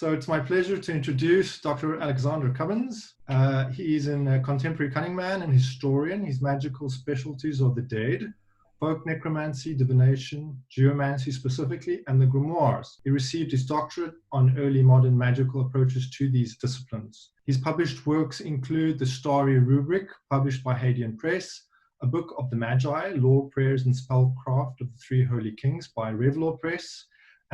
So it's my pleasure to introduce Dr. Alexander Cummins. He is a contemporary cunning man and historian. His magical specialties are the dead, folk necromancy, divination, geomancy specifically, and the Grimoires. He received his doctorate on early modern magical approaches to these disciplines. His published works include the Starry Rubric, published by Hadean Press, a book of the Magi, Law, Prayers, and Spellcraft of the Three Holy Kings by Revlor Press,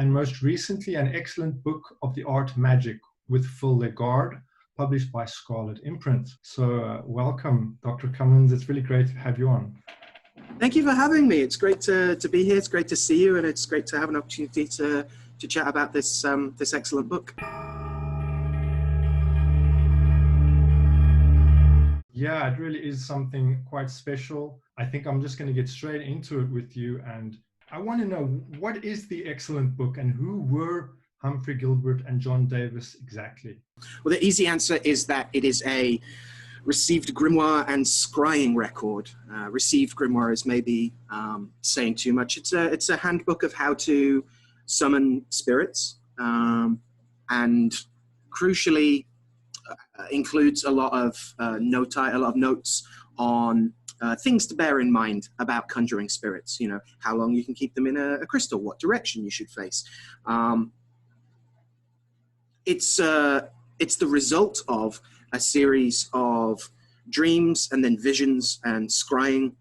and most recently an excellent book of the Art of Magicke with Phil Legard, published by Scarlet Imprint. So welcome, Dr. Cummins. It's really great to have you on. Thank you for having me. It's great to be here. It's great to see you, and it's great to have an opportunity to chat about this this excellent book. Yeah, it really is something quite special. I think I'm just going to get straight into it with you, and I want to know, what is the excellent book and who were Humphrey Gilbert and John Davis exactly? Well, the easy answer is that it is a received grimoire and scrying record. Received grimoire is maybe saying too much. It's a handbook of how to summon spirits, and crucially includes a lot of notes on things to bear in mind about conjuring spirits. You know, how long you can keep them in a crystal, what direction you should face. It's the result of a series of dreams and then visions and scrying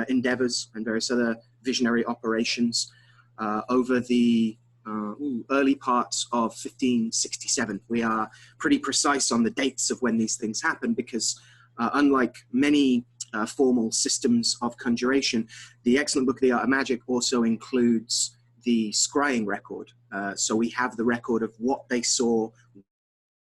endeavors and various other visionary operations over the early parts of 1567. We are pretty precise on the dates of when these things happen because unlike many formal systems of conjuration, the excellent book of the Art of Magicke also includes the scrying record. So we have the record of what they saw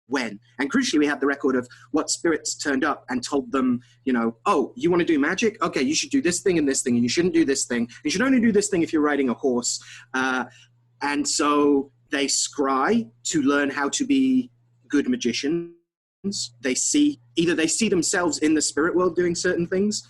when, and crucially we have the record of what spirits turned up and told them, you know, oh, you want to do magic? Okay, you should do this thing and this thing, and you shouldn't do this thing. You should only do this thing if you're riding a horse. And so they scry to learn how to be good magicians. Either they see themselves in the spirit world doing certain things,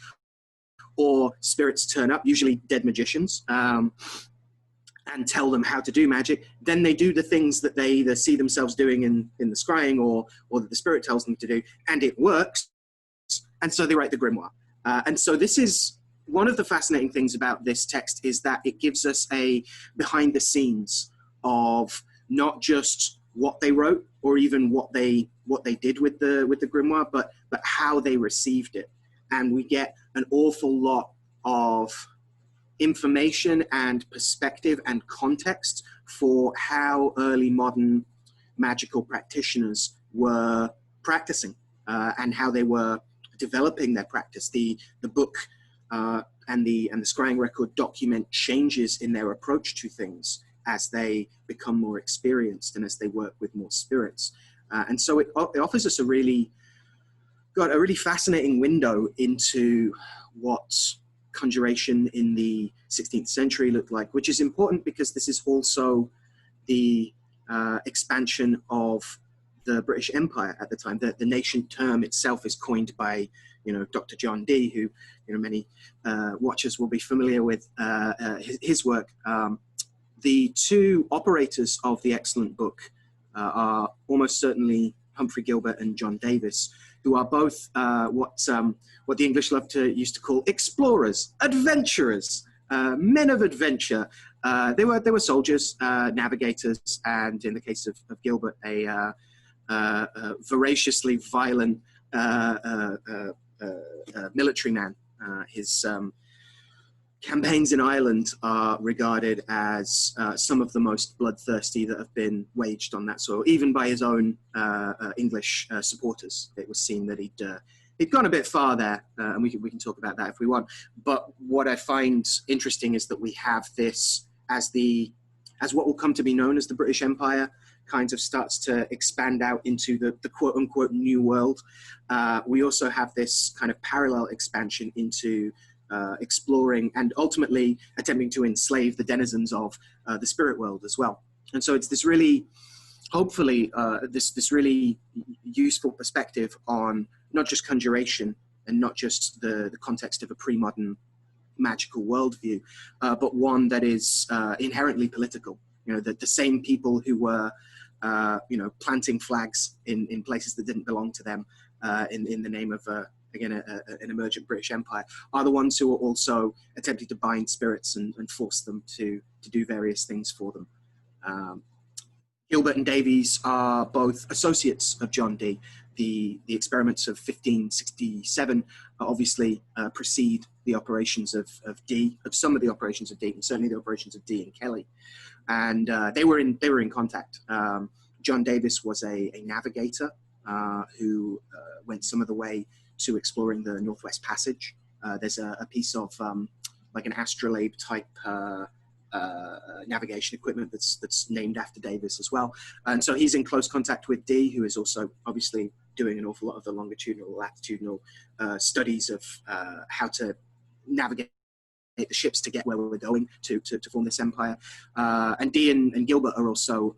or spirits turn up, usually dead magicians, and tell them how to do magic. Then they do the things that they either see themselves doing in the scrying or that the spirit tells them to do, and it works. And so they write the grimoire. And so this is one of the fascinating things about this text, is that it gives us a behind the scenes of not just what they wrote or even what they did with the grimoire, but how they received it. And we get an awful lot of information and perspective and context for how early modern magical practitioners were practicing and how they were developing their practice. The book and the scrying record document changes in their approach to things as they become more experienced and as they work with more spirits. And so it offers us a really fascinating window into what conjuration in the 16th century looked like, which is important because this is also the expansion of the British Empire at the time. The nation term itself is coined by, you know, Dr. John Dee, who, you know, many watchers will be familiar with his work. The two operators of the excellent book are almost certainly Humphrey Gilbert and John Davis, who are both what the English love to used to call explorers, adventurers, men of adventure. They were soldiers, navigators, and in the case of Gilbert, a voraciously violent military man. His campaigns in Ireland are regarded as some of the most bloodthirsty that have been waged on that soil, even by his own English supporters. It was seen that he'd gone a bit far there, and we can talk about that if we want. But what I find interesting is that we have this as what will come to be known as the British Empire kind of starts to expand out into the quote-unquote New World. We also have this kind of parallel expansion into exploring and ultimately attempting to enslave the denizens of the spirit world as well. And so it's this really, hopefully, this really useful perspective on not just conjuration and not just the context of a pre-modern magical worldview, but one that is inherently political. You know, that the same people who were planting flags in places that didn't belong to them in the name of, again, an emergent British Empire, are the ones who are also attempting to bind spirits and force them to do various things for them. Gilbert and Davies are both associates of John Dee. The experiments of 1567 obviously precede the operations of Dee, of some of the operations of Dee, and certainly the operations of Dee and Kelly. And they were in contact. John Davis was a navigator who went some of the way to exploring the Northwest Passage. There's a piece of like an astrolabe type navigation equipment that's named after Davis as well. And so he's in close contact with Dee, who is also obviously doing an awful lot of the longitudinal, latitudinal studies of how to navigate the ships to get where we're going to form this empire. And Dee and Gilbert are also,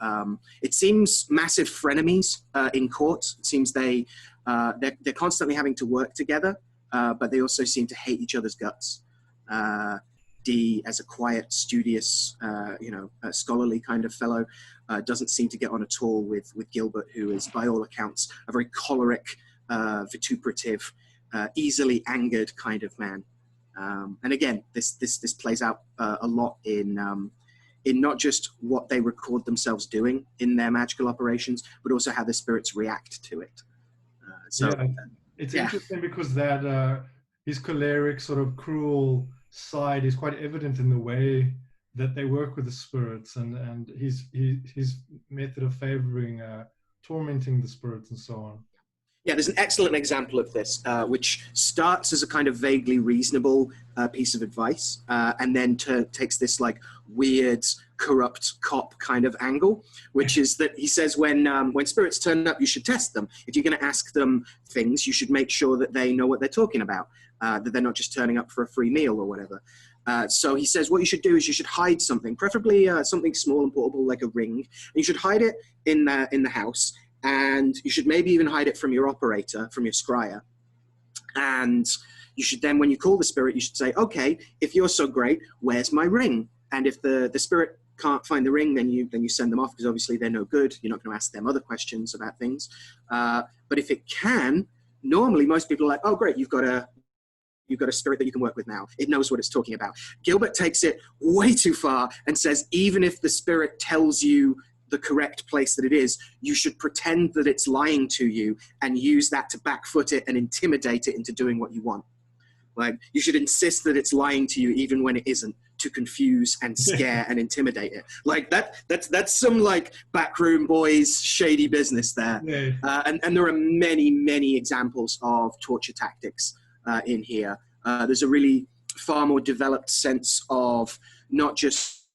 it seems, massive frenemies in court. It seems they're constantly having to work together, but they also seem to hate each other's guts. Dee, as a quiet, studious, scholarly kind of fellow, doesn't seem to get on at all with Gilbert, who is, by all accounts, a very choleric, vituperative, easily angered kind of man. And again, this plays out a lot in not just what they record themselves doing in their magical operations, but also how the spirits react to it. It's interesting because that his choleric, sort of cruel side is quite evident in the way that they work with the spirits, and his method of favoring tormenting the spirits and so on. Yeah, there's an excellent example of this, which starts as a kind of vaguely reasonable piece of advice, and then takes this like weird, corrupt cop kind of angle, which is that he says when spirits turn up, you should test them. If you're going to ask them things, you should make sure that they know what they're talking about, that they're not just turning up for a free meal or whatever. So he says what you should do is you should hide something, preferably something small and portable like a ring. And you should hide it in the house. And you should maybe even hide it from your operator, from your scryer. And you should then, when you call the spirit, you should say, okay, if you're so great, where's my ring? And if the spirit can't find the ring, then you send them off, because obviously they're no good. You're not going to ask them other questions about things. But if it can, normally most people are like, oh, great, you've got a spirit that you can work with now. It knows what it's talking about. Gilbert takes it way too far and says, even if the spirit tells you the correct place that it is, you should pretend that it's lying to you and use that to backfoot it and intimidate it into doing what you want. Like, you should insist that it's lying to you even when it isn't, to confuse and scare and intimidate it. Like that's some like backroom boys shady business there. Yeah. And there are many, many examples of torture tactics in here. There's a really far more developed sense of not just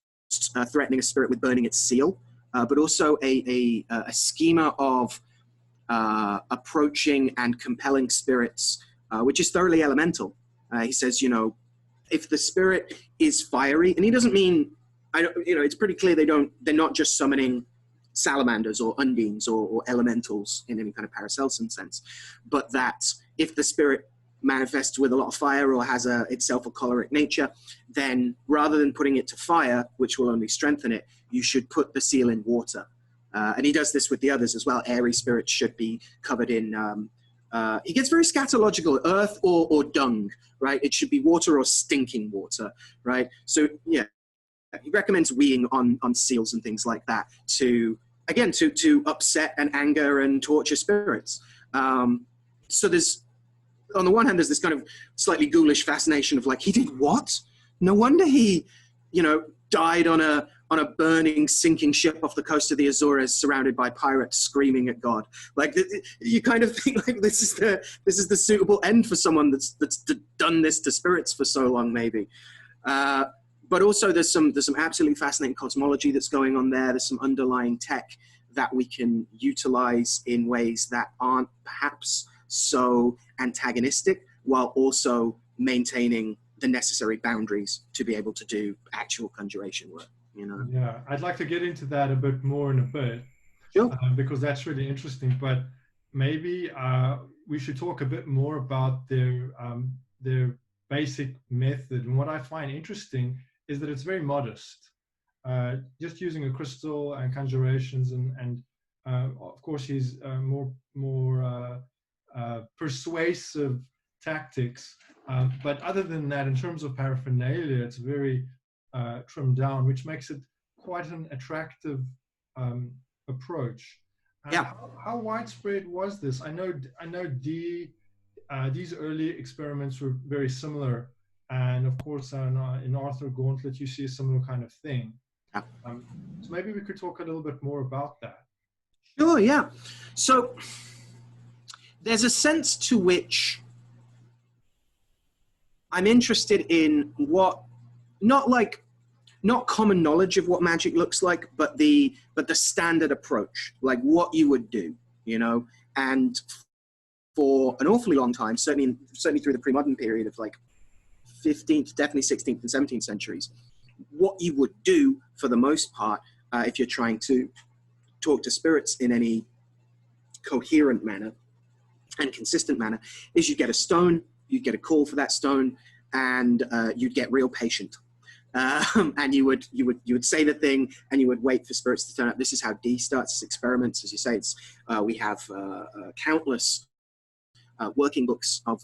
threatening a spirit with burning its seal, but also a schema of approaching and compelling spirits, which is thoroughly elemental. He says, if the spirit is fiery, and he doesn't mean, it's pretty clear they're not just summoning salamanders or undines or elementals in any kind of Paracelsian sense, but that if the spirit manifests with a lot of fire or has itself a choleric nature, then rather than putting it to fire, which will only strengthen it, you should put the seal in water. And he does this with the others as well. Airy spirits should be covered in, he gets very scatological, earth or dung, right? It should be water or stinking water, right? So yeah, he recommends weeing on seals and things like that to upset and anger and torture spirits. So there's, on the one hand, there's this kind of slightly ghoulish fascination of like, he did what? No wonder he, died on a burning, sinking ship off the coast of the Azores, surrounded by pirates screaming at God. Like, you kind of think like this is the suitable end for someone that's done this to spirits for so long, maybe. But also there's some absolutely fascinating cosmology that's going on there. There's some underlying tech that we can utilize in ways that aren't perhaps so antagonistic, while also maintaining the necessary boundaries to be able to do actual conjuration work. Yeah, I'd like to get into that a bit more in a bit, sure. Because that's really interesting. But maybe we should talk a bit more about their basic method. And what I find interesting is that it's very modest. Just using a crystal and conjurations and of course, he's more persuasive tactics. But other than that, in terms of paraphernalia, it's very trimmed down, which makes it quite an attractive approach. Yeah. How widespread was this? I know these early experiments were very similar, and of course, in Arthur Gauntlet, you see a similar kind of thing. Yeah. So maybe we could talk a little bit more about that. Sure, yeah. So there's a sense to which I'm interested in not common knowledge of what magic looks like, but the standard approach, like what you would do, you know. And for an awfully long time, certainly through the pre-modern period of like 15th, definitely 16th and 17th centuries, what you would do for the most part, if you're trying to talk to spirits in any coherent manner and consistent manner, is you get a stone, you get a call for that stone, and you'd get real patient. And you would say the thing, and you would wait for spirits to turn up. This is how Dee starts his experiments. As you say, we have countless working books of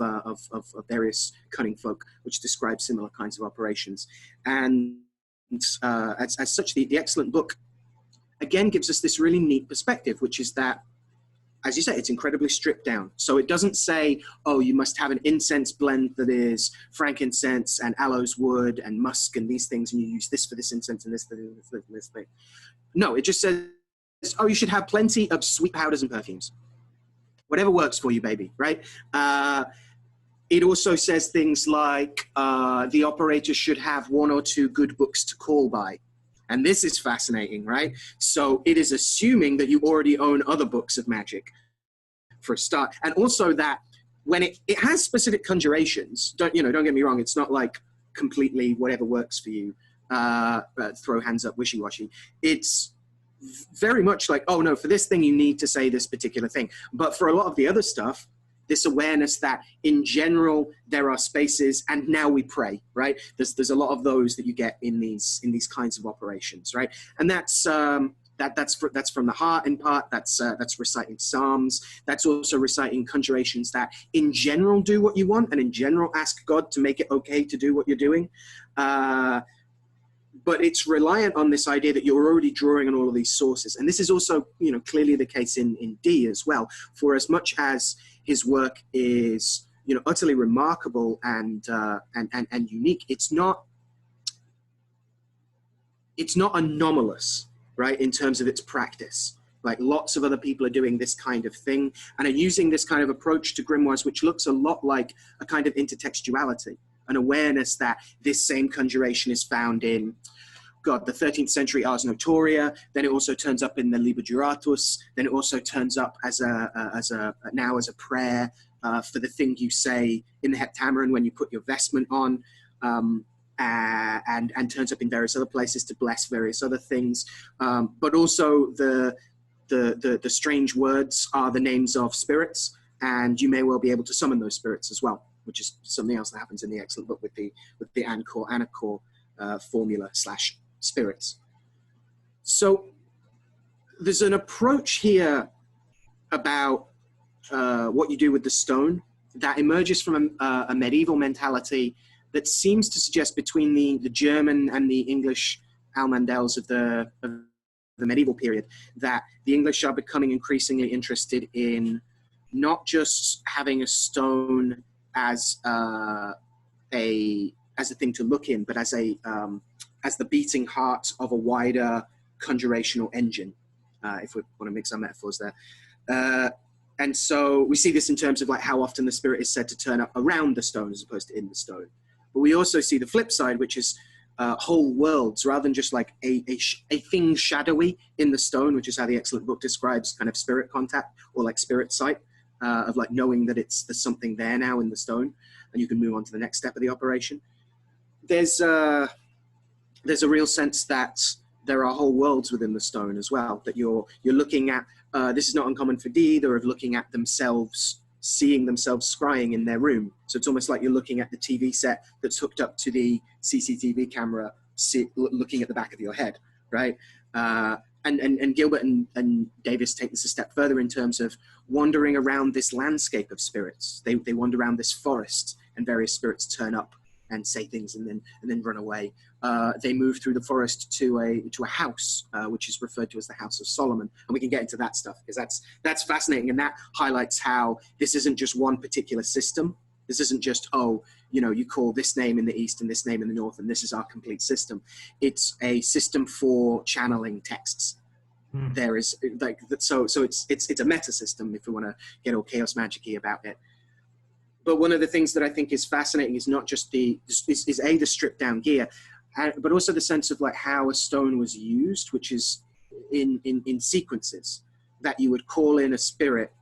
various cunning folk which describe similar kinds of operations. And as such, the excellent book again gives us this really neat perspective, which is that, as you say, it's incredibly stripped down. So it doesn't say, oh, you must have an incense blend that is frankincense and aloes wood and musk and these things, and you use this for this incense and this for this thing. No, it just says, oh, you should have plenty of sweet powders and perfumes. Whatever works for you, baby, right? It also says things like the operator should have 1 or 2 good books to call by. And this is fascinating, right? So it is assuming that you already own other books of magic for a start. And also that when it has specific conjurations, don't get me wrong, it's not like completely whatever works for you, throw hands up, wishy-washy. It's very much like, oh no, for this thing you need to say this particular thing. But for a lot of the other stuff, this awareness that in general there are spaces, and now we pray, right? There's a lot of those that you get in these kinds of operations, right? And that's from the heart in part. That's reciting psalms. That's also reciting conjurations that in general do what you want, and in general ask God to make it okay to do what you're doing. But it's reliant on this idea that you're already drawing on all of these sources. And this is also, clearly the case in Dee as well. For as much as his work is, utterly remarkable and unique, it's not anomalous, right, in terms of its practice. Like lots of other people are doing this kind of thing and are using this kind of approach to grimoires, which looks a lot like a kind of intertextuality, an awareness that this same conjuration is found in, the 13th century Ars Notoria. Then it also turns up in the Liber Juratus. Then it also turns up as a prayer for the thing you say in the Heptameron when you put your vestment on, and turns up in various other places to bless various other things. But also the strange words are the names of spirits, and you may well be able to summon those spirits as well, which is something else that happens in the excellent book with the Anacor formula / spirits. So there's an approach here about what you do with the stone that emerges from a medieval mentality that seems to suggest between the German and the English Almandels of the medieval period, that the English are becoming increasingly interested in not just having a stone as a thing to look in, but as the beating heart of a wider conjurational engine, if we want to mix our metaphors there. And so we see this in terms of like how often the spirit is said to turn up around the stone as opposed to in the stone. But we also see the flip side, which is whole worlds, rather than just like a thing shadowy in the stone, which is how the excellent book describes kind of spirit contact or like spirit sight, of like knowing that there's something there now in the stone, and you can move on to the next step of the operation. There's a real sense that there are whole worlds within the stone as well, that you're looking at. This is not uncommon for Dee, they're of looking at themselves, seeing themselves scrying in their room. So it's almost like you're looking at the TV set that's hooked up to the CCTV camera, looking at the back of your head, right? and Gilbert and Davis take this a step further in terms of wandering around this landscape of spirits. They wander around this forest, and various spirits turn up and say things and then run away. They move through the forest to a house, which is referred to as the House of Solomon, and we can get into that stuff because that's fascinating, and that highlights how this isn't just one particular system. This isn't just, oh, you call this name in the east and this name in the north, and this is our complete system. It's a system for channeling texts. There is so it's a meta system, if we want to get all chaos magic-y about it. But one of the things that I think is fascinating is not just the stripped down gear, but also the sense of like how a stone was used, which is in sequences, that you would call in a spirit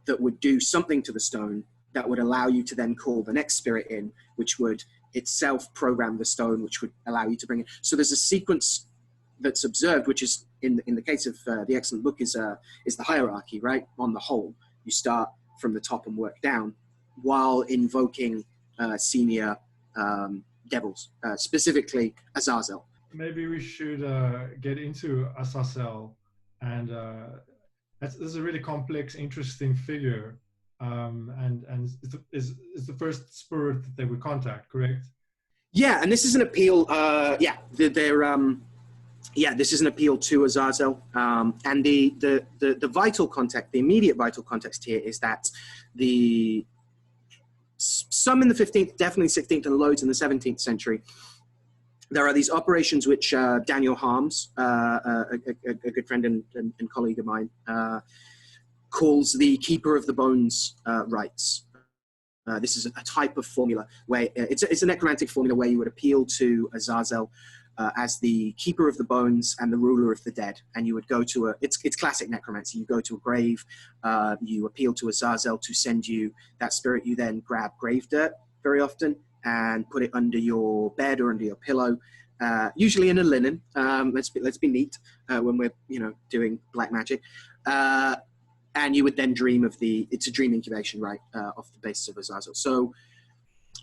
that would do something to the stone that would allow you to then call the next spirit in, which would itself program the stone, which would allow you to bring it. So there's a sequence that's observed, which is in the case of the excellent book is the hierarchy, right? On the whole, you start from the top and work down, while invoking senior devils, specifically Azazel. Maybe we should get into Azazel, and this is a really complex, interesting figure, and is the first spirit that they would contact, correct? Yeah, and this is an appeal. This is an appeal to Azazel, and the vital context, the immediate vital context here is that some in the 15th, definitely 16th, and loads in the 17th century, there are these operations which Daniel Harms, a good friend and colleague of mine, calls the Keeper of the Bones rites. This is a type of formula where it's a necromantic formula where you would appeal to Azazel as the keeper of the bones and the ruler of the dead, and you would go to it's classic necromancy. You go to a grave, you appeal to Azazel to send you that spirit. You then grab grave dirt very often and put it under your bed or under your pillow, usually in a linen. Let's be neat when we're doing black magic. And you would then dream of it's a dream incubation, right, off the basis of Azazel. So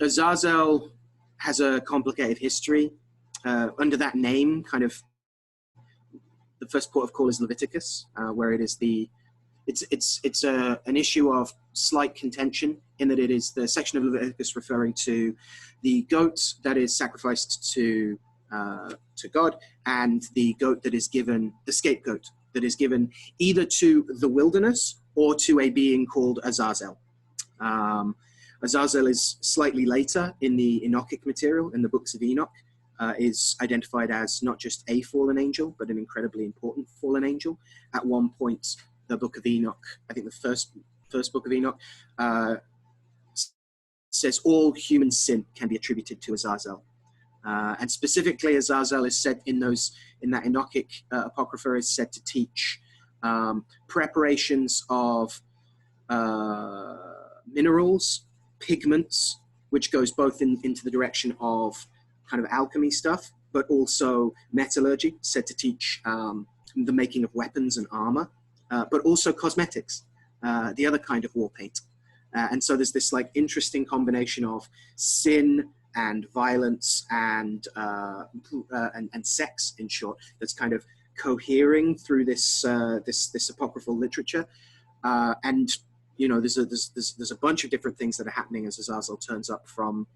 Azazel has a complicated history. Under that name, kind of, the first port of call is Leviticus, where it is it's an issue of slight contention in that it is the section of Leviticus referring to the goat that is sacrificed to God, and the goat that is given, the scapegoat that is given either to the wilderness or to a being called Azazel. Azazel is slightly later in the Enochic material, in the books of Enoch. Is identified as not just a fallen angel, but an incredibly important fallen angel. At one point, the Book of Enoch, I think the first book of Enoch, says all human sin can be attributed to Azazel. And specifically, Azazel is said in that Enochic Apocrypha is said to teach preparations of minerals, pigments, which goes both into the direction of kind of alchemy stuff, but also metallurgy, said to teach the making of weapons and armor, but also cosmetics, the other kind of war paint. And so there's this like interesting combination of sin and violence and sex, in short, that's kind of cohering through this apocryphal literature. And there's a bunch of different things that are happening as Azazel turns up from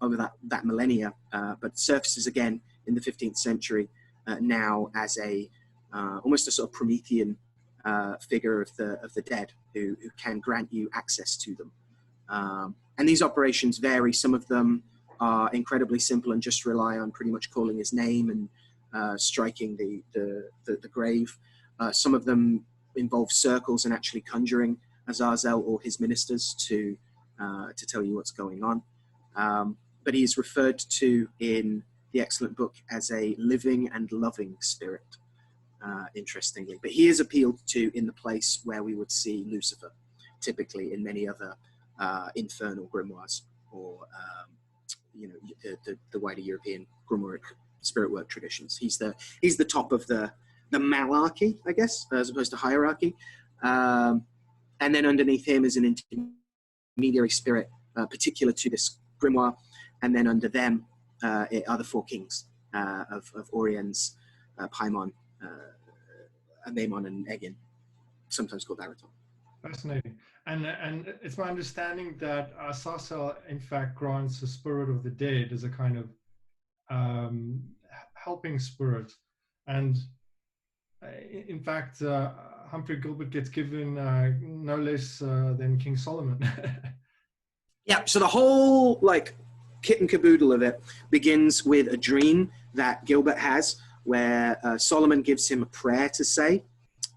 over that millennia, but surfaces again in the 15th century now as almost a sort of Promethean figure of the dead who can grant you access to them. And these operations vary. Some of them are incredibly simple and just rely on pretty much calling his name and striking the grave. Some of them involve circles and actually conjuring Azazel or his ministers to tell you what's going on. But he is referred to in the excellent book as a living and loving spirit, interestingly. But he is appealed to in the place where we would see Lucifer, typically in many other infernal grimoires or, the wider European grimoire spirit work traditions. He's the top of the malarchy, I guess, as opposed to hierarchy. And then underneath him is an intermediary spirit, particular to this grimoire, and then under them are the four kings of Oriens, Paimon, Amaimon, and Egin, sometimes called Araton. Fascinating. And it's my understanding that Sasel, in fact, grants the spirit of the dead as a kind of helping spirit. And in fact, Humphrey Gilbert gets given no less than King Solomon. Yeah, so the whole like kit and caboodle of it begins with a dream that Gilbert has where Solomon gives him a prayer to say,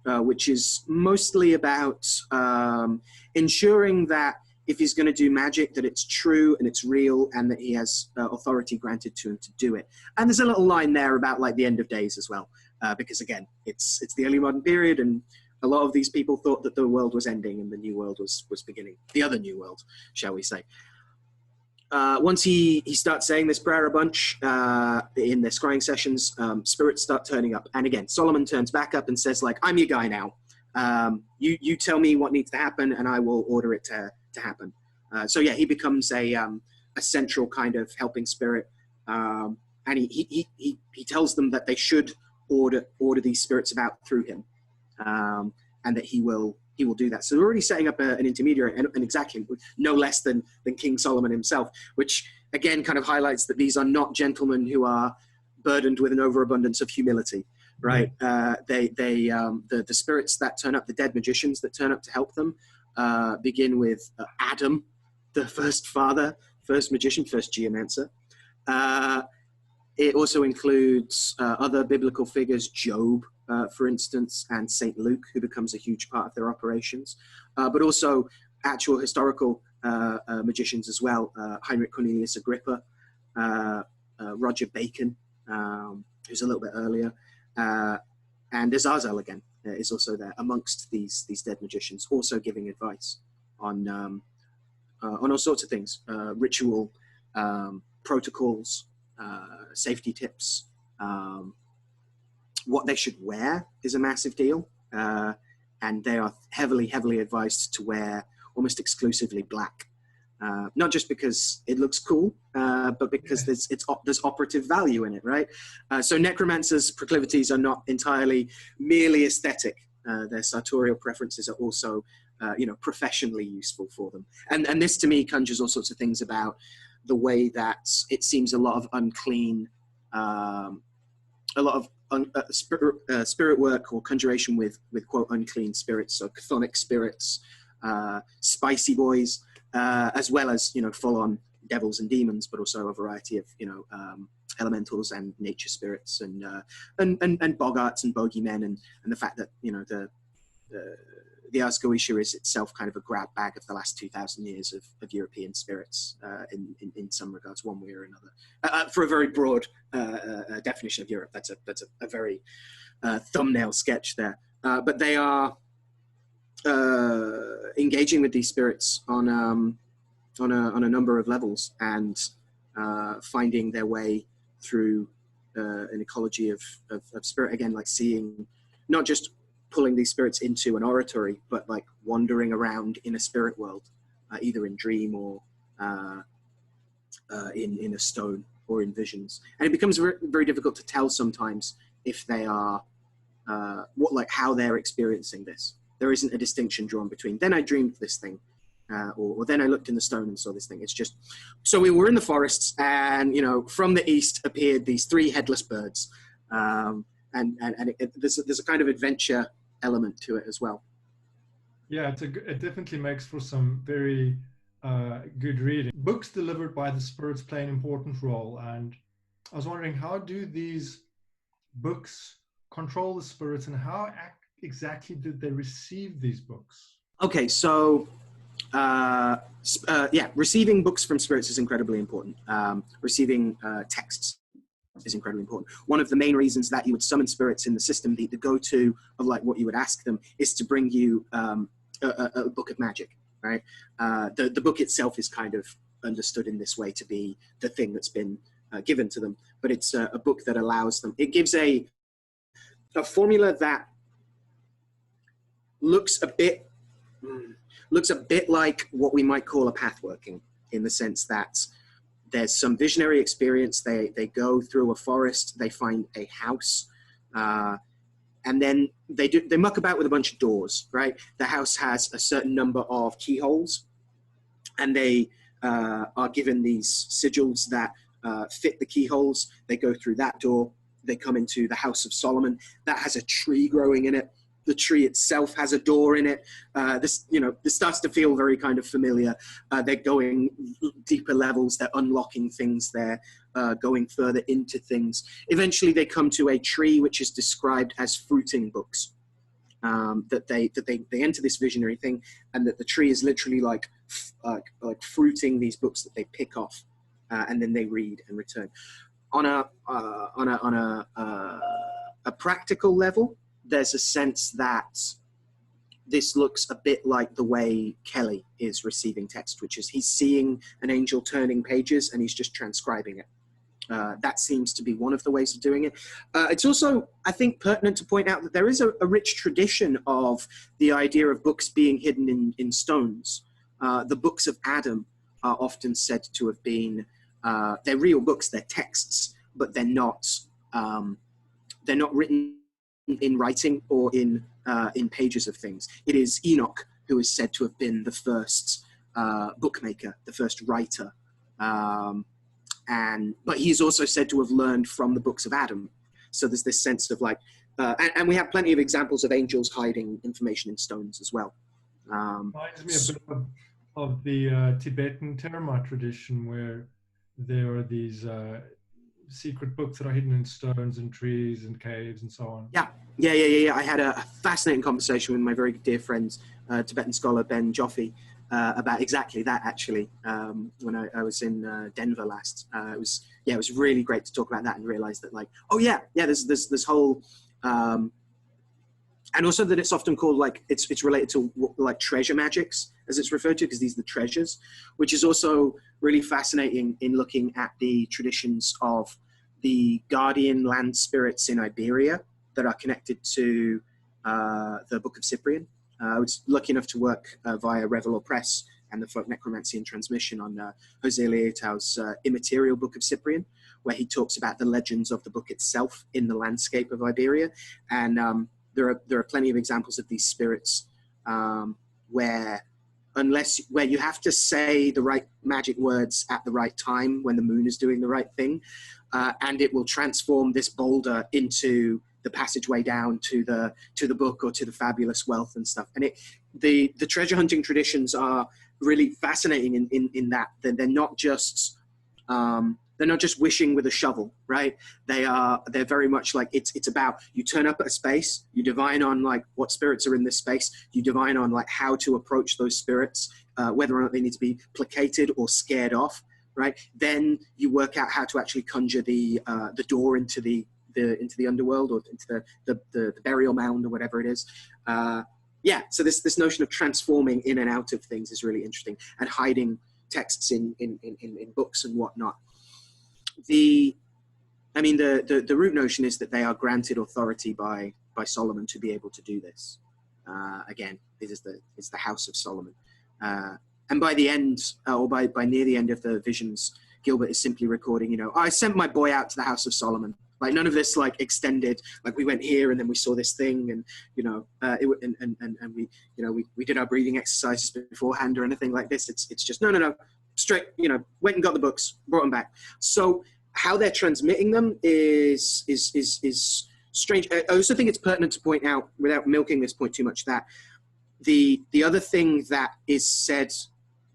which is mostly about ensuring that if he's going to do magic, that it's true and it's real and that he has authority granted to him to do it. And there's a little line there about like the end of days as well, because again, it's the early modern period, and a lot of these people thought that the world was ending and the new world was beginning. The other new world, shall we say. Once he starts saying this prayer a bunch in their scrying sessions, spirits start turning up. And again, Solomon turns back up and says, like, I'm your guy now. You tell me what needs to happen and I will order it to happen. So yeah, he becomes a central kind of helping spirit. And he tells them that they should order these spirits about through him. And that he will do that. So we're already setting up an intermediary, and exactly no less than King Solomon himself, which again kind of highlights that these are not gentlemen who are burdened with an overabundance of humility, right? The spirits that turn up, the dead magicians that turn up to help them, begin with Adam, the first father, first magician, first geomancer. It also includes other biblical figures, Job, for instance, and St. Luke, who becomes a huge part of their operations, but also actual historical magicians as well, Heinrich Cornelius Agrippa, Roger Bacon, who's a little bit earlier, and Azazel again is also there amongst these dead magicians, also giving advice on all sorts of things, ritual protocols, safety tips. What they should wear is a massive deal, and they are heavily advised to wear almost exclusively black, not just because it looks cool, but because there's operative value in it, right? So necromancers' proclivities are not entirely merely aesthetic. Their sartorial preferences are also, professionally useful for them. And this to me conjures all sorts of things about the way that it seems a lot of unclean, spirit work or conjuration with quote unclean spirits, so chthonic spirits, spicy boys, as well as full on devils and demons, but also a variety of elementals and nature spirits and boggarts and bogeymen, and the fact that the Ars Goetia is itself kind of a grab bag of the last 2,000 years of European spirits in some regards, one way or another. For a very broad definition of Europe, that's a very thumbnail sketch there. But they are engaging with these spirits on a number of levels and finding their way through an ecology of spirit. Again, like seeing, not just pulling these spirits into an oratory, but like wandering around in a spirit world, either in dream or in a stone or in visions. And it becomes very, very difficult to tell sometimes if they are, how they're experiencing this. There isn't a distinction drawn between, then I dreamed this thing, or then I looked in the stone and saw this thing. It's just, so we were in the forests and, from the east appeared these three headless birds. And there's a kind of adventure element to it as well. Yeah, it definitely makes for some very good reading. Books delivered by the spirits play an important role, and I was wondering, how do these books control the spirits, and how exactly did they receive these books? Okay, so receiving books from spirits is incredibly important. Receiving texts is incredibly important. One of the main reasons that you would summon spirits in the system, the go-to of like what you would ask them, is to bring you a book of magic, right? The book itself is kind of understood in this way to be the thing that's been given to them, but it's a book that allows them, it gives a formula that looks a bit like what we might call a path working, in the sense that there's some visionary experience. They go through a forest, they find a house, And then they muck about with a bunch of doors, right? The house has a certain number of keyholes, and they are given these sigils that fit the keyholes. They go through that door. They come into the House of Solomon. That has a tree growing in it. The tree itself has a door in it. This starts to feel very kind of familiar. They're going deeper levels. They're unlocking things. They're going further into things. Eventually, they come to a tree which is described as fruiting books. That they enter this visionary thing, and that the tree is literally like fruiting these books that they pick off, and then they read and return. On a practical level, there's a sense that this looks a bit like the way Kelly is receiving text, which is he's seeing an angel turning pages and he's just transcribing it. That seems to be one of the ways of doing it. It's also, I think, pertinent to point out that there is a rich tradition of the idea of books being hidden in stones. The books of Adam are often said to have been, they're real books, they're texts, but they're not written in writing or in pages of things. It is Enoch who is said to have been the first bookmaker, the first writer. But he's also said to have learned from the books of Adam. So there's this sense of like, and we have plenty of examples of angels hiding information in stones as well. Reminds me a bit of the Tibetan Terma tradition, where there are these secret books that are hidden in stones and trees and caves and so on. Yeah. I had a fascinating conversation with my very dear friend, Tibetan scholar Ben Joffe, about exactly that, actually, when I was in Denver last. It was really great to talk about that and realize that, like, there's this whole, and also that it's often called, like, it's related to like treasure magics, as it's referred to, because these are the treasures, which is also really fascinating in looking at the traditions of the guardian land spirits in Iberia that are connected to the Book of Cyprian. I was lucky enough to work via Revelor Press and the Folk Necromancy and Transmission on Jose Leitau's immaterial Book of Cyprian, where he talks about the legends of the book itself in the landscape of Iberia. And there are plenty of examples of these spirits where you have to say the right magic words at the right time when the moon is doing the right thing, and it will transform this boulder into the passageway down to the book or to the fabulous wealth and stuff. And the treasure hunting traditions are really fascinating in that they're not just wishing with a shovel, right? They're very much like it's about, you turn up at a space, you divine on like what spirits are in this space, you divine on like how to approach those spirits, whether or not they need to be placated or scared off, right? Then you work out how to actually conjure the door into the underworld, or into the burial mound, or whatever it is. So this notion of transforming in and out of things is really interesting, and hiding texts in books and whatnot. The root notion is that they are granted authority by Solomon to be able to do this. Again, it's the House of Solomon. And by the end, or by near the end of the visions, Gilbert is simply recording, I sent my boy out to the House of Solomon. Like, none of this like extended, like we went here and then we saw this thing, and we did our breathing exercises beforehand or anything like this. It's just no, straight, went and got the books, brought them back. So how they're transmitting them is strange. I also think it's pertinent to point out, without milking this point too much, that the other thing that is said,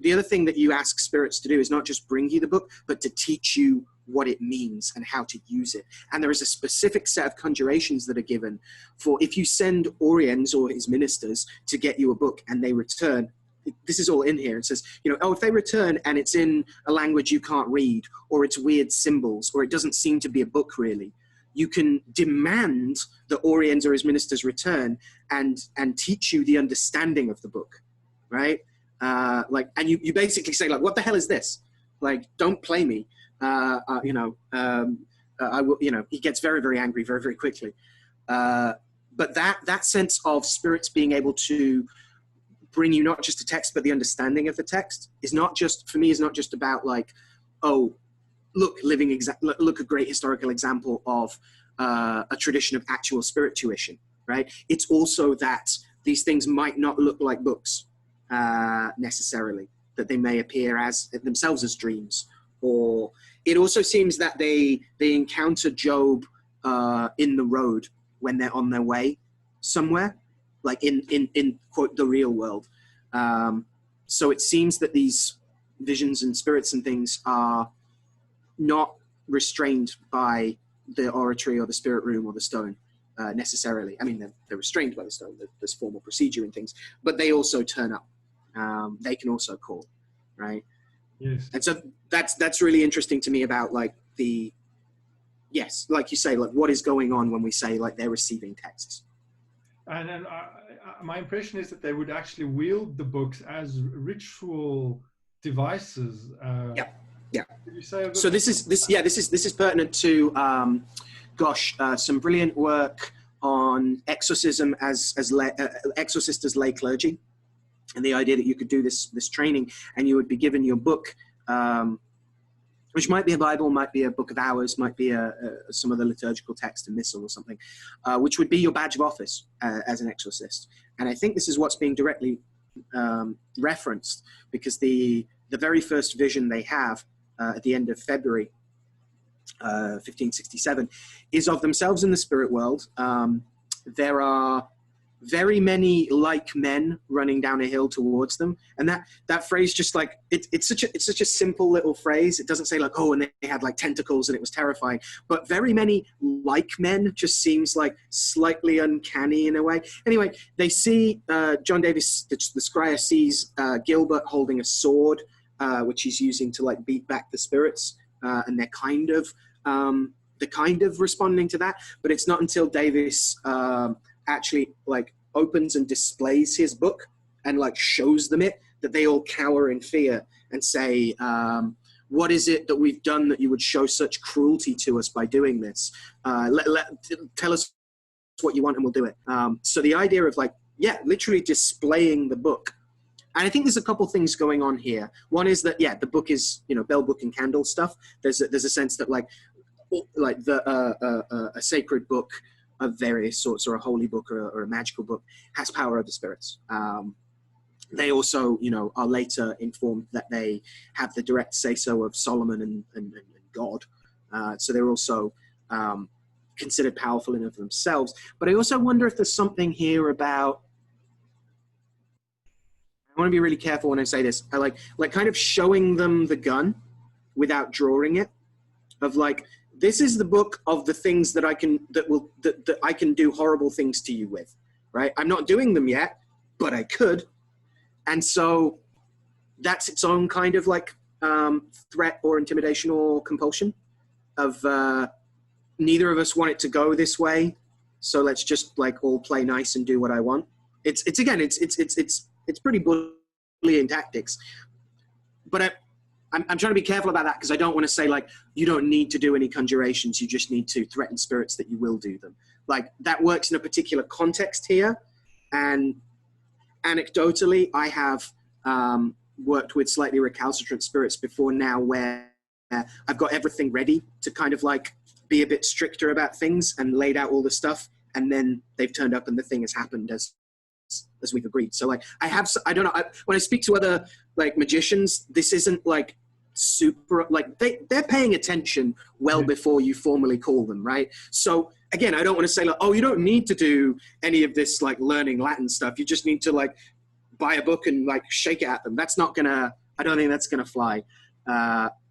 the other thing that you ask spirits to do is not just bring you the book, but to teach you what it means and how to use it. And there is a specific set of conjurations that are given for if you send Oriens or his ministers to get you a book and they return. This is all in here. It says, if they return and it's in a language you can't read, or it's weird symbols, or it doesn't seem to be a book really, you can demand that Oriens or his ministers return and teach you the understanding of the book, right? And you basically say, like, what the hell is this? Like, don't play me. I will, he gets very, very angry very, very quickly. But that sense of spirits being able to bring you not just a text, but the understanding of the text is not just, for me, is not just about like, oh, look, look, a great historical example of a tradition of actual spirit tuition, right? It's also that these things might not look like books necessarily, that they may appear as themselves as dreams. Or it also seems that they encounter Job in the road when they're on their way somewhere, like in quote the real world. So it seems that these visions and spirits and things are not restrained by the oratory or the spirit room or the stone necessarily. I mean, they're restrained by the stone. There's formal procedure and things, but they also turn up. They can also call, right? Yes. And so that's really interesting to me about like yes, like you say, like what is going on when we say like they're receiving texts. And then my impression is that they would actually wield the books as ritual devices. Yeah. Did you say so this is pertinent to some brilliant work on exorcism as exorcist as lay clergy, and the idea that you could do this training and you would be given your book, which might be a Bible, might be a book of hours, might be some other liturgical text, a missal or something, which would be your badge of office as an exorcist. And I think this is what's being directly referenced, because the very first vision they have at the end of February 1567 is of themselves in the spirit world. There are very many like men running down a hill towards them, and that phrase just like it's such a simple little phrase. It doesn't say like, oh, and they had like tentacles and it was terrifying, but very many like men just seems like slightly uncanny in a way. Anyway, they see John Davis, the scryer, sees Gilbert holding a sword, which he's using to like beat back the spirits, and they're kind of responding to that. But it's not until Davis actually like opens and displays his book and like shows them it that they all cower in fear and say, what is it that we've done that you would show such cruelty to us by doing this? Tell us what you want and we'll do it. So the idea of like, yeah, literally displaying the book. And I think there's a couple things going on here. One is that, yeah, the book is, bell, book, and candle stuff. There's a sense that like a sacred book of various sorts, or a holy book or a magical book, has power over spirits. They also, are later informed that they have the direct say-so of Solomon and God. So they're also considered powerful in of themselves. But I also wonder if there's something here about, I want to be really careful when I say this, I like kind of showing them the gun without drawing it, of like, this is the book of the things that I can do horrible things to you with, right? I'm not doing them yet, but I could. And so that's its own kind of like threat or intimidation or compulsion of neither of us want it to go this way, so let's just like all play nice and do what I want. It's pretty bullying tactics, but I'm trying to be careful about that, because I don't want to say like, you don't need to do any conjurations, you just need to threaten spirits that you will do them. Like that works in a particular context here. And anecdotally, I have worked with slightly recalcitrant spirits before now, where I've got everything ready to kind of like be a bit stricter about things and laid out all the stuff, and then they've turned up and the thing has happened as we've agreed. So like I don't know, when I speak to other like magicians, this isn't like super, like they're paying attention well before you formally call them, right? So again, I don't want to say like, oh, you don't need to do any of this like learning Latin stuff, you just need to like buy a book and like shake it at them. That's not gonna, I don't think that's gonna fly,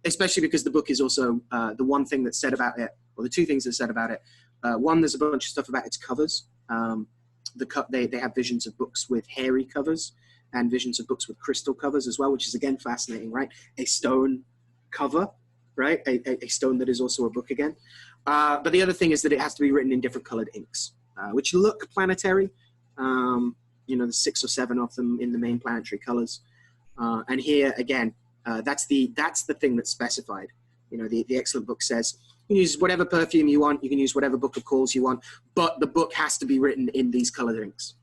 especially because the book is also the one thing that's said about it, or the two things that's said about it. One, there's a bunch of stuff about its covers. They have visions of books with hairy covers and visions of books with crystal covers as well, which is again fascinating, right? A stone cover, right? A stone that is also a book again. But the other thing is that it has to be written in different colored inks, which look planetary. There's 6 or 7 of them in the main planetary colors. And here again, that's the thing that's specified. The excellent book says, you can use whatever perfume you want, you can use whatever book of calls you want, but the book has to be written in these colored inks.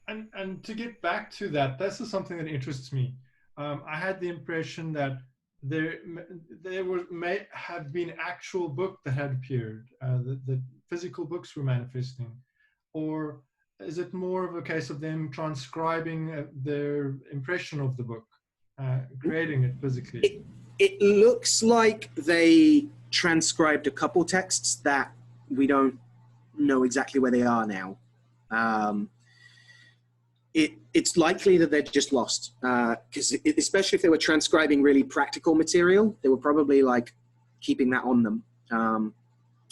And to get back to that, this is something that interests me. I had the impression that may have been actual book that had appeared, that physical books were manifesting, or is it more of a case of them transcribing their impression of the book, creating it physically? It looks like they transcribed a couple texts that we don't know exactly where they are now. It's likely that they're just lost, because especially if they were transcribing really practical material, they were probably like keeping that on them.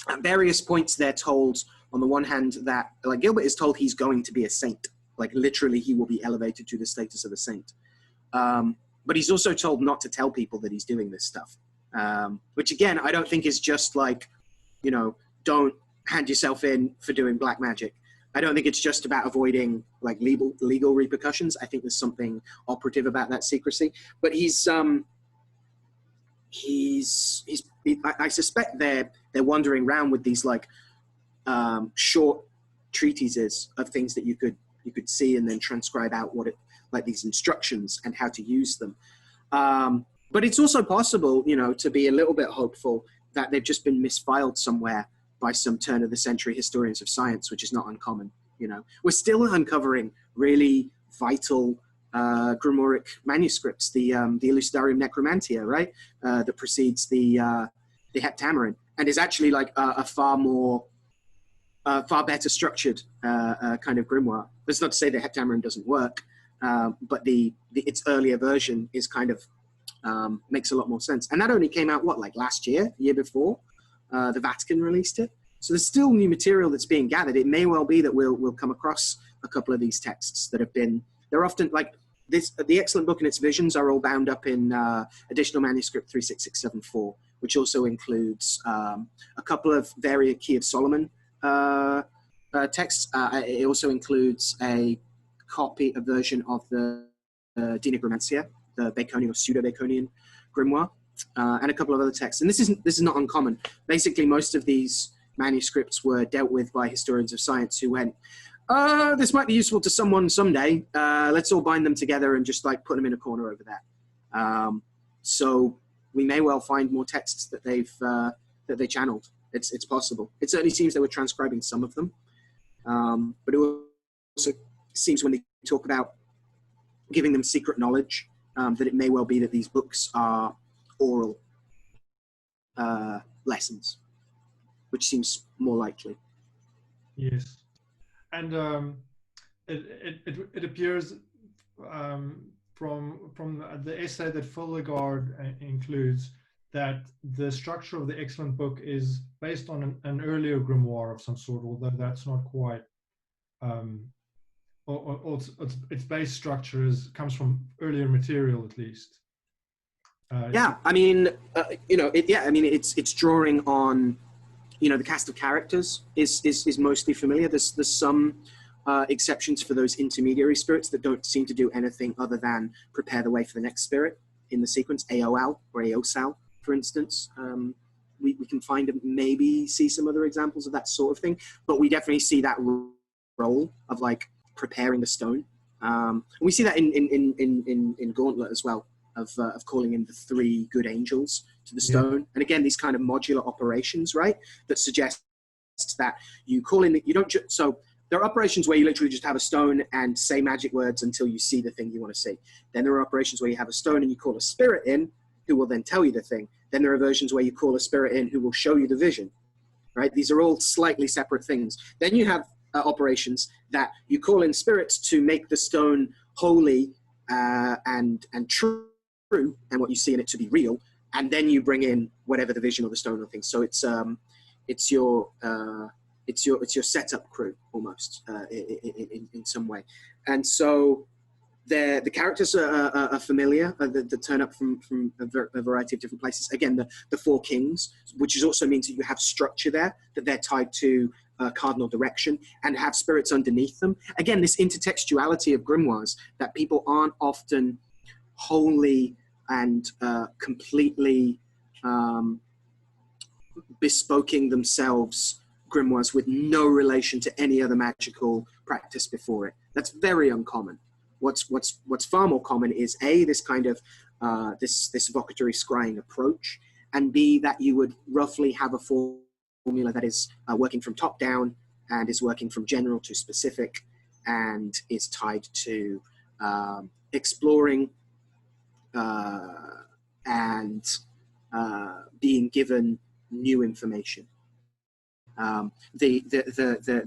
At various points, they're told, on the one hand, that like Gilbert is told he's going to be a saint, like literally he will be elevated to the status of a saint. But he's also told not to tell people that he's doing this stuff, which again, I don't think is just like, you know, don't hand yourself in for doing black magic. I don't think it's just about avoiding like legal repercussions. I think there's something operative about that secrecy. But I suspect they're wandering around with these like short treatises of things that you could see and then transcribe out what it, like these instructions and how to use them. But it's also possible, you know, to be a little bit hopeful that they've just been misfiled somewhere by some turn of the century historians of science, which is not uncommon. You know, we're still uncovering really vital grimoire manuscripts, the Elucidarium Necromantia, right, that precedes the Heptameron, and is actually like a far better structured kind of grimoire. That's not to say the Heptameron doesn't work, but its earlier version is kind of makes a lot more sense. And that only came out, what, like last year, the year before? The Vatican released it. So there's still new material that's being gathered. It may well be that we'll come across a couple of these texts that have been, they're often like this, the Excellent Book and its visions are all bound up in additional manuscript 36674, which also includes a couple of variant Key of Solomon texts. It also includes a version of the De Necromantia, the Baconian or pseudo-Baconian grimoire, and a couple of other texts. And this is not uncommon. Basically, most of these manuscripts were dealt with by historians of science who went, this might be useful to someone someday. Let's all bind them together and just like put them in a corner over there. So we may well find more texts that they channeled. It's possible. It certainly seems they were transcribing some of them. But it also seems when they talk about giving them secret knowledge, that it may well be that these books are oral lessons, which seems more likely. Yes, and it appears from the essay that Fullegard includes that the structure of the Excellent Book is based on an earlier grimoire of some sort, although that's not quite. Or its base structure comes from earlier material, at least. Yeah, I mean, it's drawing on, you know, the cast of characters is mostly familiar. There's some exceptions for those intermediary spirits that don't seem to do anything other than prepare the way for the next spirit in the sequence, Aoal or Aosal, for instance. We can maybe see some other examples of that sort of thing, but we definitely see that role of like preparing the stone. And we see that in Gauntlet as well, of calling in the 3 good angels to the stone. And again, these kind of modular operations, right, that suggest that you call in, you don't just, so there are operations where you literally just have a stone and say magic words until you see the thing you want to see. Then there are operations where you have a stone and you call a spirit in who will then tell you the thing. Then there are versions where you call a spirit in who will show you the vision, right? These are all slightly separate things. Then you have operations that you call in spirits to make the stone holy and true, and what you see in it to be real, and then you bring in whatever the vision or the stone or thing. So it's your setup crew almost in some way, and so the characters are familiar. That turn up from a variety of different places. Again, the 4 kings, which also means that you have structure there, that they're tied to cardinal direction and have spirits underneath them. Again, this intertextuality of grimoires, that people aren't often wholly and completely bespoking themselves grimoires with no relation to any other magical practice before it. That's very uncommon. What's far more common is this kind of this vocatory scrying approach, and B, that you would roughly have a formula that is working from top down and is working from general to specific and is tied to exploring and being given new information. They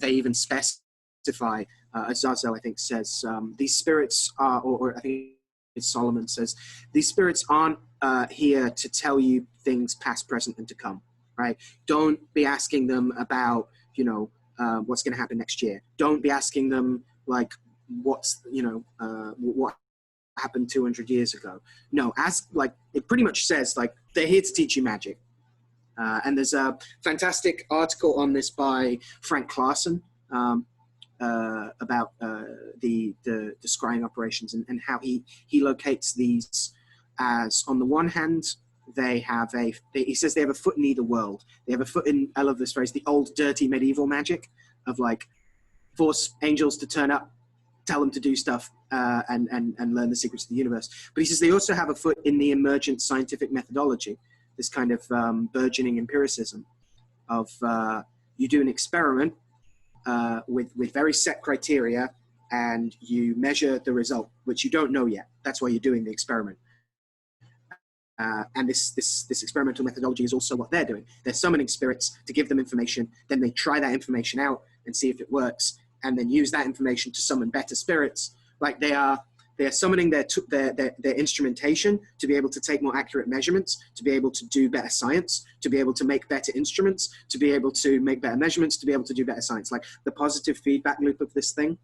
even specify, Azazel, I think, says, these spirits are, or I think Solomon says, these spirits aren't here to tell you things past, present, and to come, right? Don't be asking them about, you know, what's going to happen next year. Don't be asking them, like, what's, you know, what happened 200 years ago. No, ask, like, it pretty much says, like, they're here to teach you magic. And there's a fantastic article on this by Frank Clarson about the scrying operations and how he locates these as, on the one hand, they have he says they have a foot in either world. They have a foot in, I love this phrase, the old dirty medieval magic of, like, force angels to turn up, tell them to do stuff and learn the secrets of the universe. But he says they also have a foot in the emergent scientific methodology, this kind of burgeoning empiricism of you do an experiment with very set criteria and you measure the result, which you don't know yet. That's why you're doing the experiment. And this experimental methodology is also what they're doing. They're summoning spirits to give them information. Then they try that information out and see if it works, and then use that information to summon better spirits. Like they are summoning their instrumentation to be able to take more accurate measurements, to be able to do better science, to be able to make better instruments, to be able to make better measurements, to be able to do better science. Like the positive feedback loop of this thing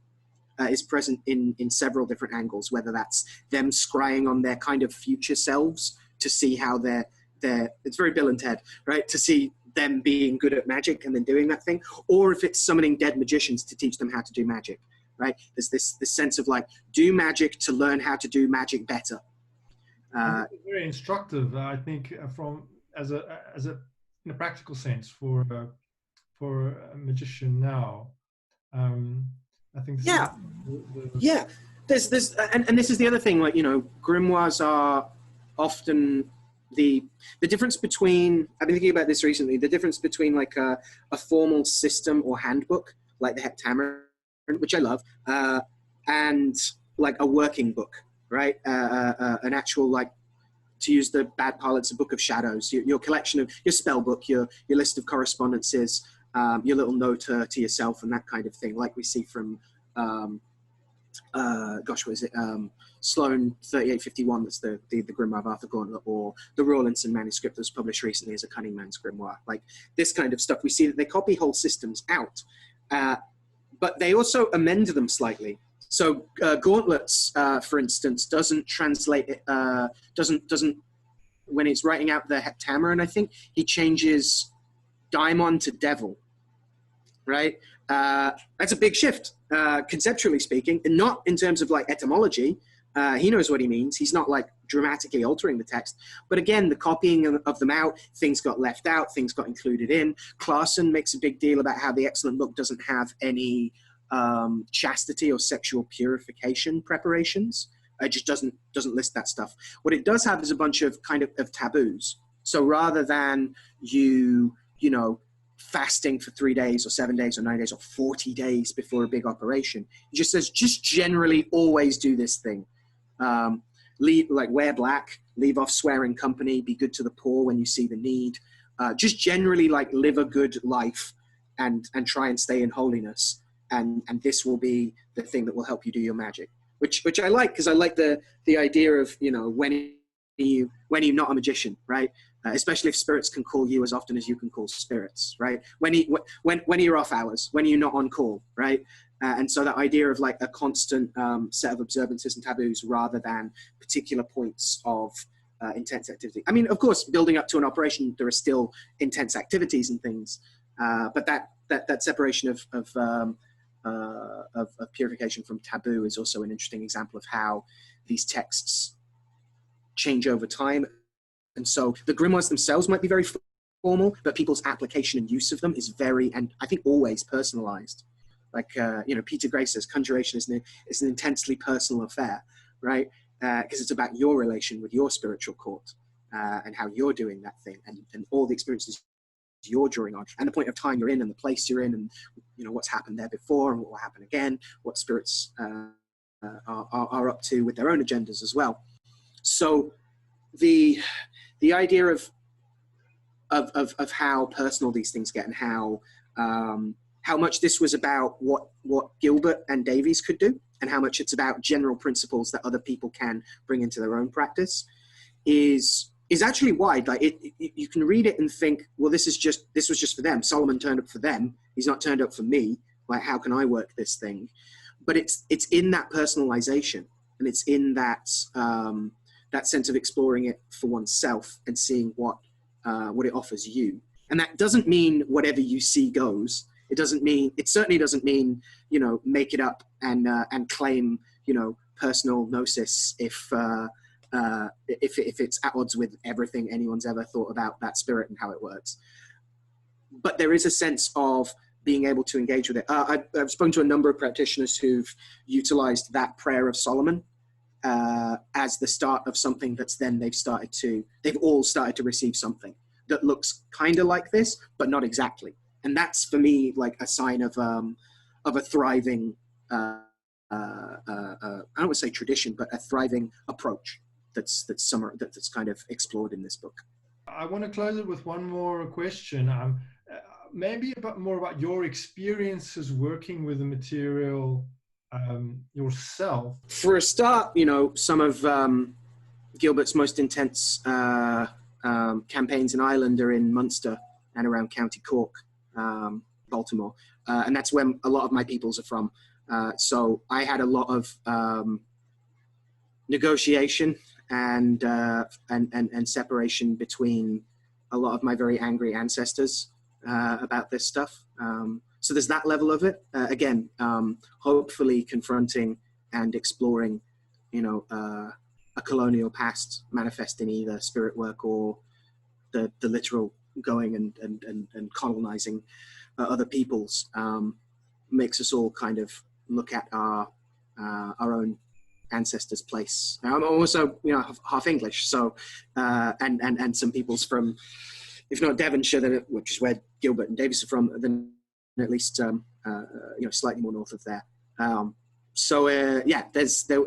is present in several different angles, whether that's them scrying on their kind of future selves to see how they're it's very Bill and Ted, right? To see them being good at magic and then doing that thing, or if it's summoning dead magicians to teach them how to do magic, right? There's this sense of, like, do magic to learn how to do magic better. Very instructive, I think, from as a in a practical sense for a magician now. I think this is there's and this is the other thing, like, you know, grimoires are often the difference between, I've been thinking about this recently, the difference between, like, a formal system or handbook like the Heptameron, which I love, and, like, a working book, right? An actual, like, to use the bad pilots, a book of shadows, your collection of, your spell book, your list of correspondences, your little note to yourself and that kind of thing, like we see from, what is it? Sloane 3851, that's the Grimoire of Arthur Gauntlet, or the Rawlinson manuscript that was published recently as a Cunning Man's Grimoire. Like this kind of stuff, we see that they copy whole systems out, but they also amend them slightly. So Gauntlets, for instance, doesn't translate it, doesn't when it's writing out the Heptameron, I think, he changes daimon to devil, right? That's a big shift, conceptually speaking, and not in terms of, like, etymology. He knows what he means. He's not, like, dramatically altering the text. But again, the copying of them out, things got left out, things got included in. Clarson makes a big deal about how the excellent book doesn't have any chastity or sexual purification preparations. It just doesn't list that stuff. What it does have is a bunch of kind of taboos. So rather than you know, fasting for 3 days or 7 days or 9 days or 40 days before a big operation, it just says, just generally always do this thing. Wear black, leave off swearing company, be good to the poor when you see the need. Just generally, like, live a good life and try and stay in holiness. And this will be the thing that will help you do your magic, which I like, because I like the idea of, you know, when you're not a magician, right? Especially if spirits can call you as often as you can call spirits, right? When you're off hours, when you're not on call, right? And so that idea of, like, a constant set of observances and taboos rather than particular points of intense activity. I mean, of course, building up to an operation, there are still intense activities and things, but that separation of purification from taboo is also an interesting example of how these texts change over time. And so the grimoires themselves might be very formal, but people's application and use of them is very, and I think always, personalized. Like, you know, Peter Gray says, conjuration is an intensely personal affair, right? because it's about your relation with your spiritual court, and how you're doing that thing, and all the experiences you're drawing on, and the point of time you're in, and the place you're in, and what's happened there before and what will happen again, what spirits are up to with their own agendas as well. So the idea of how personal these things get, and how much this was about what Gilbert and Davies could do, and how much it's about general principles that other people can bring into their own practice, is actually wide. Like you can read it and think, well, this was just for them. Solomon turned up for them. He's not turned up for me. Like, how can I work this thing? But it's in that personalization, and it's in that that sense of exploring it for oneself and seeing what it offers you. And that doesn't mean whatever you see goes. It certainly doesn't mean, make it up and claim, personal gnosis if it's at odds with everything anyone's ever thought about that spirit and how it works. But there is a sense of being able to engage with it. I've spoken to a number of practitioners who've utilized that prayer of Solomon as the start of something that's then they've all started to receive something that looks kind of like this, but not exactly. And that's, for me, like a sign of a thriving, I don't want to say tradition, but a thriving approach that's kind of explored in this book. I want to close it with one more question. Maybe more about your experiences working with the material yourself. For a start, some of Gilbert's most intense campaigns in Ireland are in Munster and around County Cork, Baltimore, and that's where a lot of my peoples are from. So I had a lot of negotiation and separation between a lot of my very angry ancestors about this stuff. So there's that level of it. Again, hopefully confronting and exploring, a colonial past manifest in either spirit work or the literal going and colonizing other peoples, makes us all kind of look at our own ancestors' place. I'm also, half English, so and some peoples from, if not Devonshire, which is where Gilbert and Davies are from, then at least slightly more north of there. It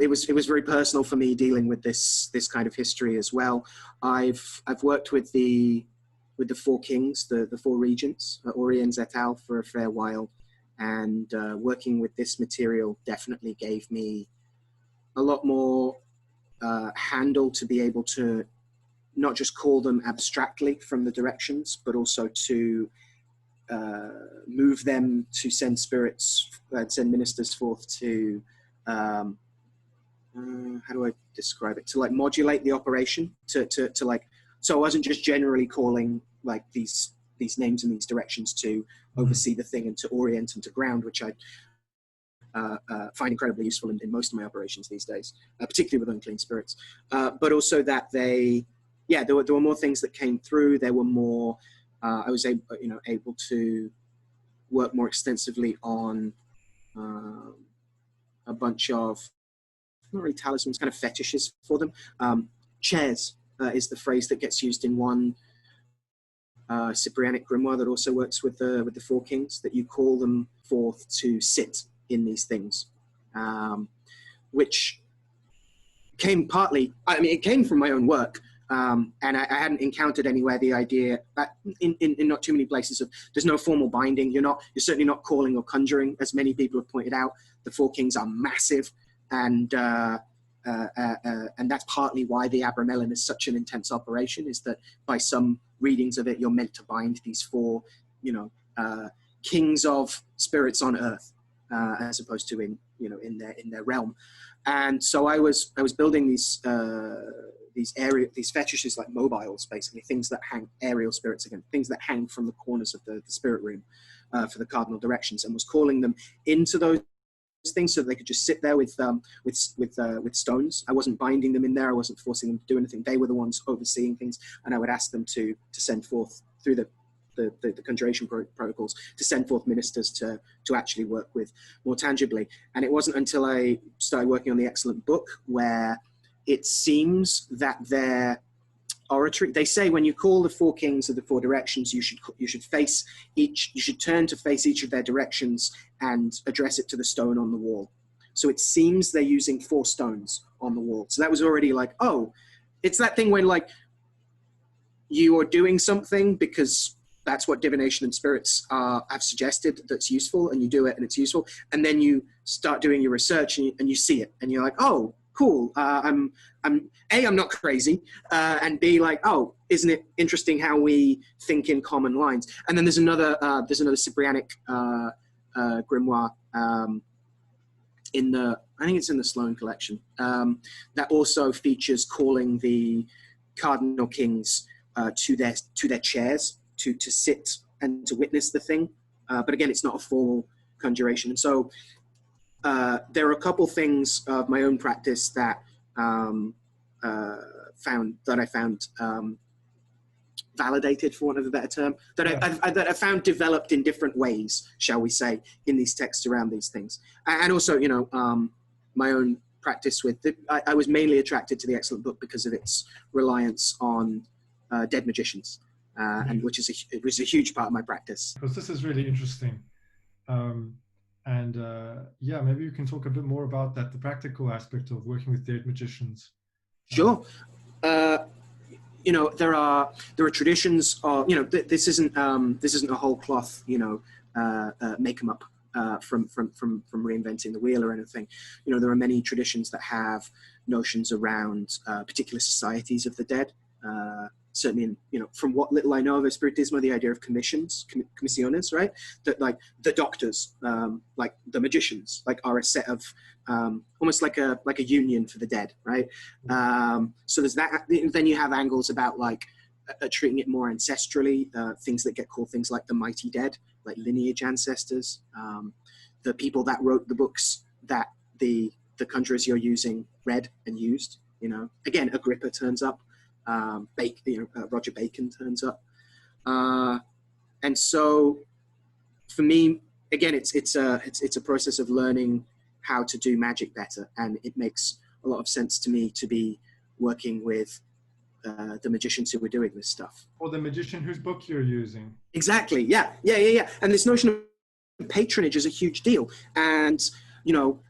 was very personal for me dealing with this kind of history as well. I've worked with the four kings, the four regents, Oriens et al. For a fair while, and working with this material definitely gave me a lot more handle to be able to not just call them abstractly from the directions, but also to move them to send spirits, send ministers forth to, how do I describe it? To like modulate the operation, to like, so I wasn't just generally calling like these names in these directions to oversee the thing and to orient and to ground, which I find incredibly useful in most of my operations these days, particularly with unclean spirits. But also that there were more things that came through. There were more, I was able to work more extensively on a bunch of, not really talismans, kind of fetishes for them. Chairs is the phrase that gets used in one Cyprianic grimoire that also works with the four kings, that you call them forth to sit in these things, which came partly, it came from my own work, and I hadn't encountered anywhere the idea, in not too many places, of there's no formal binding. You're certainly not calling or conjuring, as many people have pointed out. The four kings are massive, and that's partly why the Abramelin is such an intense operation, is that by some readings of it, you're meant to bind these four, kings of spirits on earth, as opposed to in their realm. And so I was building these fetishes, like mobiles, basically things that hang, aerial spirits, again, things that hang from the corners of the spirit room for the cardinal directions, and was calling them into those things so that they could just sit there with stones. I wasn't binding them in there. I wasn't forcing them to do anything. They were the ones overseeing things, and I would ask them to send forth through the conjuration protocols, to send forth ministers to actually work with more tangibly. And it wasn't until I started working on the excellent book where it seems that their oratory, they say when you call the four kings of the four directions, you should face each, you should turn to face each of their directions and address it to the stone on the wall. So it seems they're using 4 stones on the wall. So that was already like, oh, it's that thing when like you are doing something because that's what divination and spirits have suggested that's useful, and you do it and it's useful, and then you start doing your research and you see it and you're like, oh, cool. I'm not crazy, and B, like, oh, isn't it interesting how we think in common lines? And then there's another Cyprianic grimoire in the, I think it's in the Sloane collection, that also features calling the cardinal kings to their chairs to sit and to witness the thing. But again, it's not a formal conjuration. And so there are a couple things of my own practice that I found validated, for want of a better term, that I found developed in different ways, shall we say, in these texts around these things. And also, you know, my own practice with I was mainly attracted to the excellent book because of its reliance on dead magicians, and which is it was a huge part of my practice. Because this is really interesting. Yeah, maybe you can talk a bit more about that, the practical aspect of working with dead magicians. Sure. You know, there are traditions of, you know, this isn't a whole cloth, you know, make 'em up from reinventing the wheel or anything. You know, there are many traditions that have notions around particular societies of the dead. Certainly, in, you know, from what little I know of Espiritismo, the idea of commissiones, right? That like the doctors, like the magicians, like are a set of almost like a union for the dead, right? So there's that. Then you have angles about like treating it more ancestrally, things that get called things like the mighty dead, like lineage ancestors, the people that wrote the books that the conjurers you're using read and used. You know, again, Agrippa turns up. Roger Bacon turns up, and so for me, again, it's a process of learning how to do magic better, and it makes a lot of sense to me to be working with the magicians who were doing this stuff. Or the magician whose book you're using. Exactly. Yeah. And this notion of patronage is a huge deal, and you know.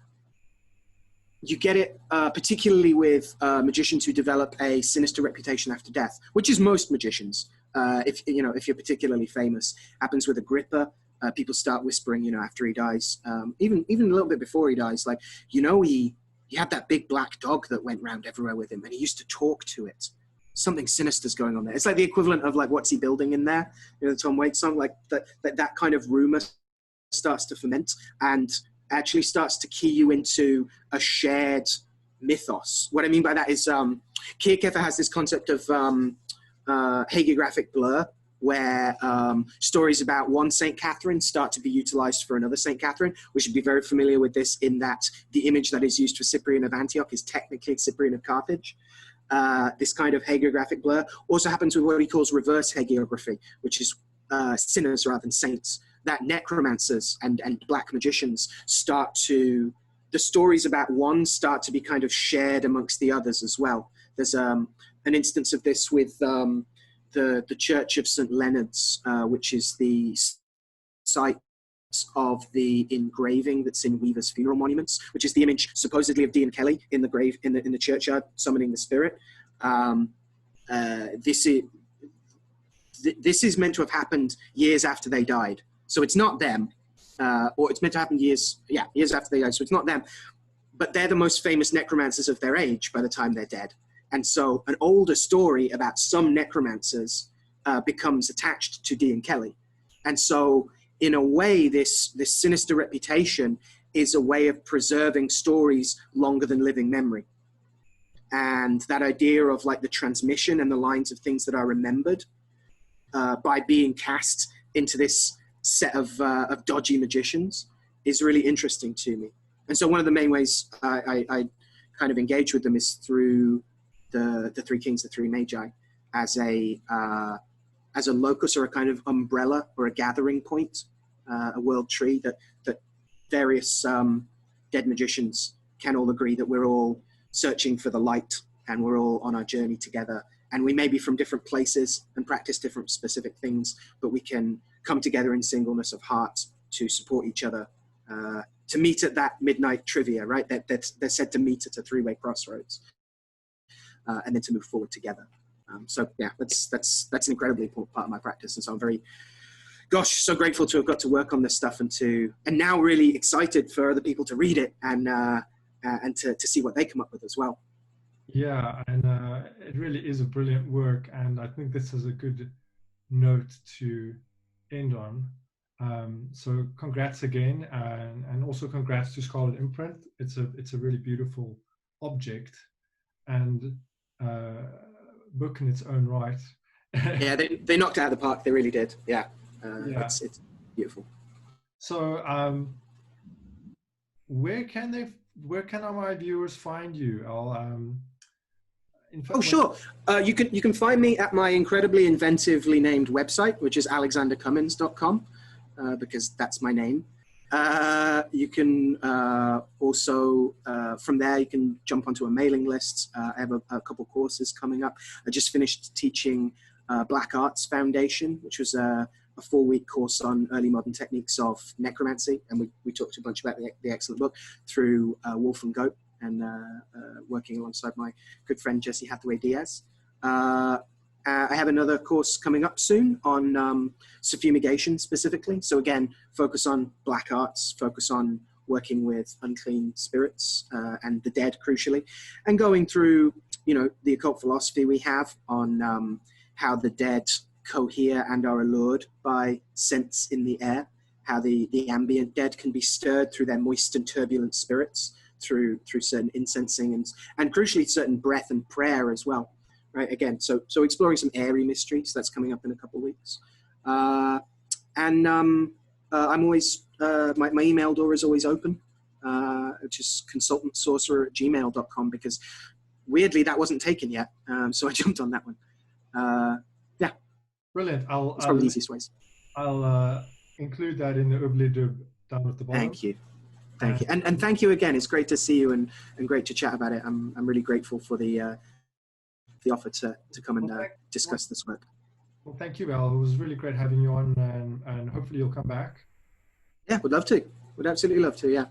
You get it particularly with magicians who develop a sinister reputation after death, which is most magicians. If you're particularly famous, happens with Agrippa. People start whispering, you know, after he dies, even a little bit before he dies, like, you know, he had that big black dog that went round everywhere with him, and he used to talk to it. Something sinister's going on there. It's like the equivalent of like, what's he building in there? You know, the Tom Waits song, like that kind of rumor starts to ferment and actually starts to key you into a shared mythos. What I mean by that is Kierkegaard has this concept of hagiographic blur, where stories about one St. Catherine start to be utilized for another St. Catherine. We should be very familiar with this in that the image that is used for Cyprian of Antioch is technically Cyprian of Carthage. This kind of hagiographic blur also happens with what he calls reverse hagiography, which is sinners rather than saints. That necromancers and black magicians the stories about one start to be kind of shared amongst the others as well. There's an instance of this with the Church of St. Leonard's, which is the site of the engraving that's in Weaver's funeral monuments, which is the image supposedly of Dean Kelly in the grave in the churchyard summoning the spirit. This is meant to have happened years after they died. So it's not them, or it's meant to happen years after they died. So it's not them, but they're the most famous necromancers of their age by the time they're dead. And so an older story about some necromancers becomes attached to Dean Kelly. And so in a way, this sinister reputation is a way of preserving stories longer than living memory. And that idea of like the transmission and the lines of things that are remembered by being cast into this set of dodgy magicians is really interesting to me. And so one of the main ways I kind of engage with them is through the Three Kings, the Three Magi, as a locus or a kind of umbrella or a gathering point, a world tree that various dead magicians can all agree that we're all searching for the light and we're all on our journey together. And we may be from different places and practice different specific things, but we can come together in singleness of heart to support each other, to meet at that midnight trivia, right? They're said to meet at a three-way crossroads, and then to move forward together. So yeah, that's an incredibly important part of my practice. And so I'm very, so grateful to have got to work on this stuff, and now really excited for other people to read it and to see what they come up with as well. Yeah, and it really is a brilliant work, and I think this is a good note to end on. So congrats again, and also congrats to Scarlet Imprint. It's a really beautiful object, and book in its own right. Yeah, they knocked it out of the park. They really did. Yeah, yeah. It's beautiful. So where can my viewers find you? Sure. You can find me at my incredibly inventively named website, which is alexandercummins.com, because that's my name. You can also, from there, you can jump onto a mailing list. I have a couple courses coming up. I just finished teaching Black Arts Foundation, which was a 4-week course on early modern techniques of necromancy. And we talked a bunch about the excellent book through Wolf and Goat, and working alongside my good friend Jesse Hathaway Diaz. I have another course coming up soon on suffumigation specifically. So again, focus on black arts, focus on working with unclean spirits and the dead, crucially, and going through, the occult philosophy we have on how the dead cohere and are allured by scents in the air, how the ambient dead can be stirred through their moist and turbulent spirits, through certain incensing and crucially certain breath and prayer as well, right? Again, so exploring some airy mysteries. That's coming up in a couple of weeks. I'm always, my email door is always open, which is consultantsorcerer@gmail.com, because weirdly that wasn't taken yet. So I jumped on that one. Yeah. Brilliant. It's probably the easiest ways. I'll include that in the oobly-doob down at the bottom. Thank you. Thank you. And thank you again. It's great to see you and great to chat about it. I'm really grateful for the offer to come and discuss this work. Well, thank you, Al. It was really great having you on, and hopefully you'll come back. Yeah, would love to. Would absolutely love to, yeah.